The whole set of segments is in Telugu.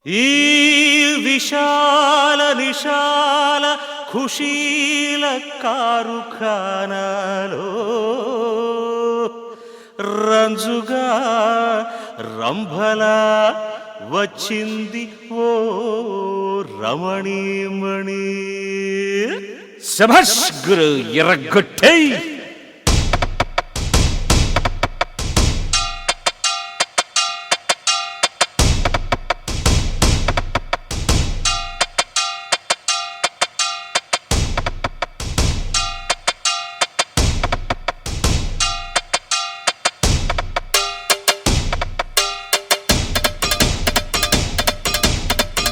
ఈ విశాల నిశాల ఖుషీల కారుఖానాలో రంజుగా రంభలా వచ్చింది ఓ రమణీమణి. శభాష్ గురు, ఎర్రగొట్టై.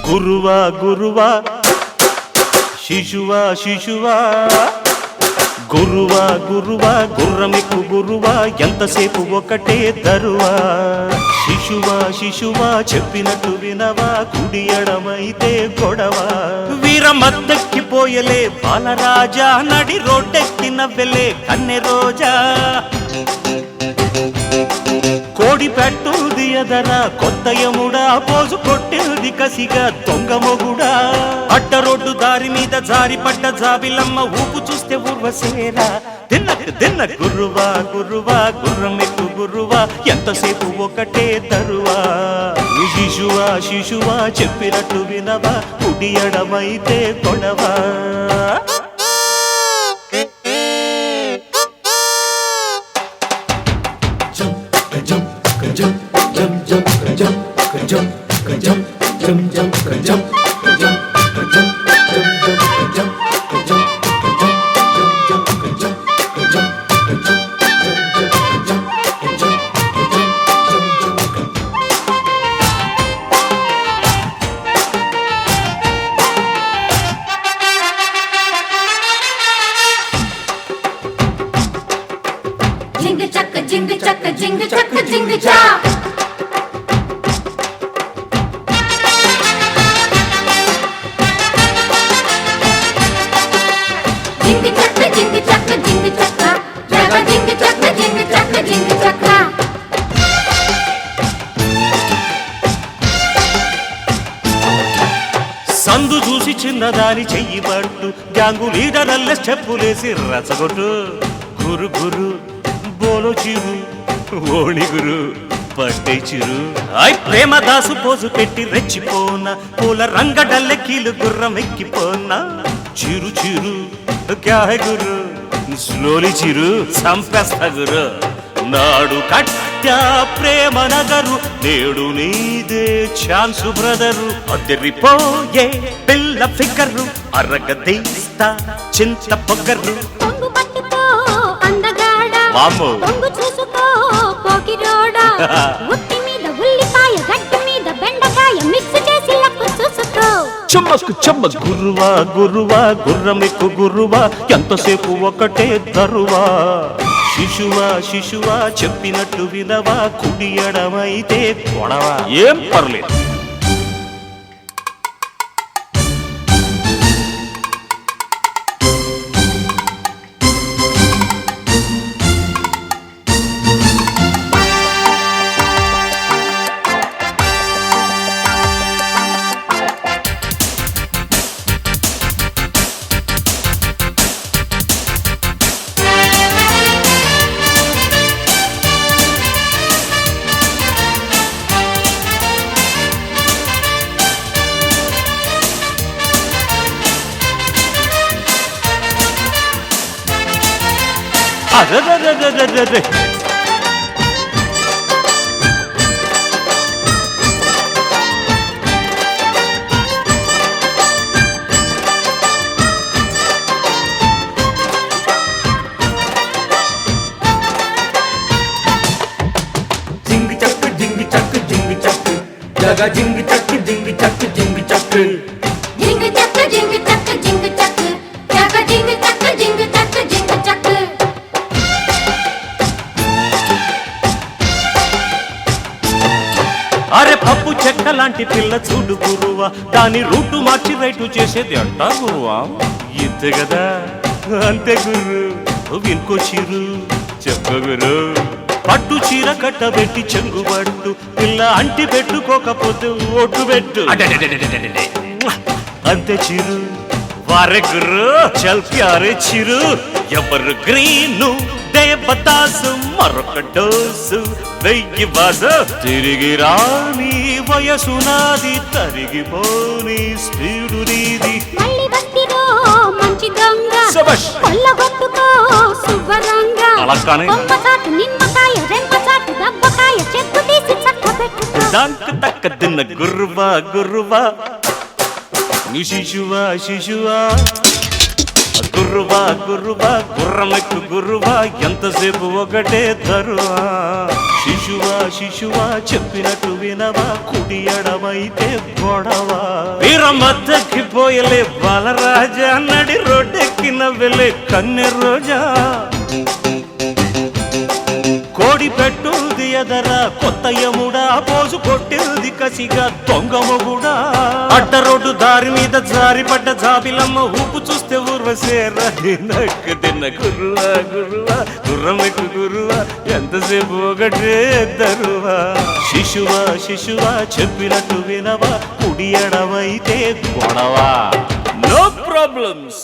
గురువా గురువా శిశువా శిశువా, గురువా గురువా గుర్రమిక్కు గురువా, ఎంతసేపు ఒకటే దరువా. శిశువా శిశువా చెప్పినట్టు వినవా, కుడి ఎడమైతే గొడవ. వీరమద్దెక్కిపోయలే బాలరాజా, నడి రోడ్డెక్కిన వెలే కన్నె రోజా. కోడి పెట్టుది ఎదరా కొత్త యముడా, పోజు కొట్టేది కసిగా దొంగ మొగుడా. అడ్డ రోడ్డు దారి మీద జారి పడ్డ జాబిలమ్మ, ఊపు చూస్తే ఊర్వశేరా. తిన్న తిన్న గురువా గురువా గుర్రమెక్కు గురువా, ఎంతసేపు ఒకటే తరువా. శిశువా శిశువా చెప్పినట్టు వినవా, కుడి ఎడమైతే Kodava. Jingle chaka, jingle chaka, jingle chaka, jingle cha. Jingle chaka, jingle chaka, jingle chaka. Jaga jingle chaka, jingle chaka, jingle chaka. సందు చూసి చిన్నదాని చెయ్యి పట్టు, గ్యాంగు లీడరల్ల స్టెప్పులేసి రచగొట్టు. గురు గురు బోలో చిరు ఓణి గురు పట్టే చిరు. ప్రేమ దాసు పోజు పెట్టి రెచ్చిపోనా, పూల రంగడల్లె కీలు గుర్రం ఎక్కిపోనా. చిరు చిరు క్యా హై గురు, స్లోలి చిరు సంపేస్తా గురు. నాడు కట్ట్యా ప్రేమ నగరు, నేడు నీదే ఛాన్సు బ్రదరు. అదిరిపోయే పిల్ల ఫిగరు, అరగదీస్తా చింత పొగరు. పొంగు పట్టుకో అందగాడా, వామ్మో. పొంగు చూసుకో పోకిరోడా. ఉత్తి మీద ఉల్లిపాయ, గడ్డి మీద బెండకాయ, మిక్స్ చేసి లక్కు చూసుకో. చెమ్మకు చెమ్మ గురువా గురువా గుర్రమెక్కు గురువా, ఎంతసేపు ఒకటే దరువా. శిశువా శిశువా చెప్పినట్టు వినవా, కుడి ఎడమైతే కొడవా. ఏం పర్లేదు. అరెరెరెరెరెరె. జింగ్ చక్ జింగ్ చక్ జింగ్ చక్, జగా జింగ్ చక్ జింగ్ చక్ జింగ్ చక్. జింగ్ చక్క, జింగ్ చక్క, జింగ్ చక్క. జాగా జింగ్ చక్క, జింగ్ చక్క, జింగ్ చక్క. అరే పప్పు చెక్క లాంటి పిల్ల చూడు గురువా, దాని రూటు మార్చి రైటు చేసేది అంటా గురువా. ఇంతే కదా, అంతే గురు. వినుకో చిరు చెప్ప గురు. పట్టు చీర కట్టబెట్టి చెంగుబట్టు పిల్ల అంటి పెట్టుకోకపోతే ఒట్టు పెట్టు అంతే చిరు వారే గురు చల్ ప్యారే చిరు ఎవరు గ్రీను దేవదాసు మరొక డోసు వెయ్యి బాజ తిరిగి రాని వయసు నాది తరిగిపోని స్పీడు నీది మళ్ళీ వస్తిరో మంచి దొంగ శభాష్. కొల్లగొట్టుకో శుభ్రంగా అలా కానీ. కొమ్మచాటు నిమ్మకాయ రెమ్మచాటు దబ్బకాయ చెక్కు తీసి చక్కబెట్టుకో దంక తక్క తిన్న గుర్రువా గుర్రువా నీ శిశువా శిశువా గుర్రువా గుర్రువా గుర్రమెక్కు గుర్రువా ఎంతసేపు ఒకటే తరువా శిశువా శిశువా చెప్పినట్టు వినవా కుడి ఎడమైతే గొడవా వీరమద్దెక్కిపోయలే బాలరాజా నడి రోడ్డెక్కిన వెళ్ళే కన్నె రోజా కోడి పెట్టుది ఎదరా కొత్త యముడా పోజు కొట్టింది కసిగా దొంగ మొగుడా అడ్డ రోడ్డు దారి మీద జారిపడ్డ జాబిలమ్మ ఊపు చూస్తే ఊర్వశేరా తిన్న గురువా గురువా గుర్రమెక్కు గురువా ఎంతసేపు ఒకటే దరువా శిశువా శిశువా చెప్పినట్టు వినవా కుడి ఎడవైతే గొడవా నో ప్రాబ్లమ్స్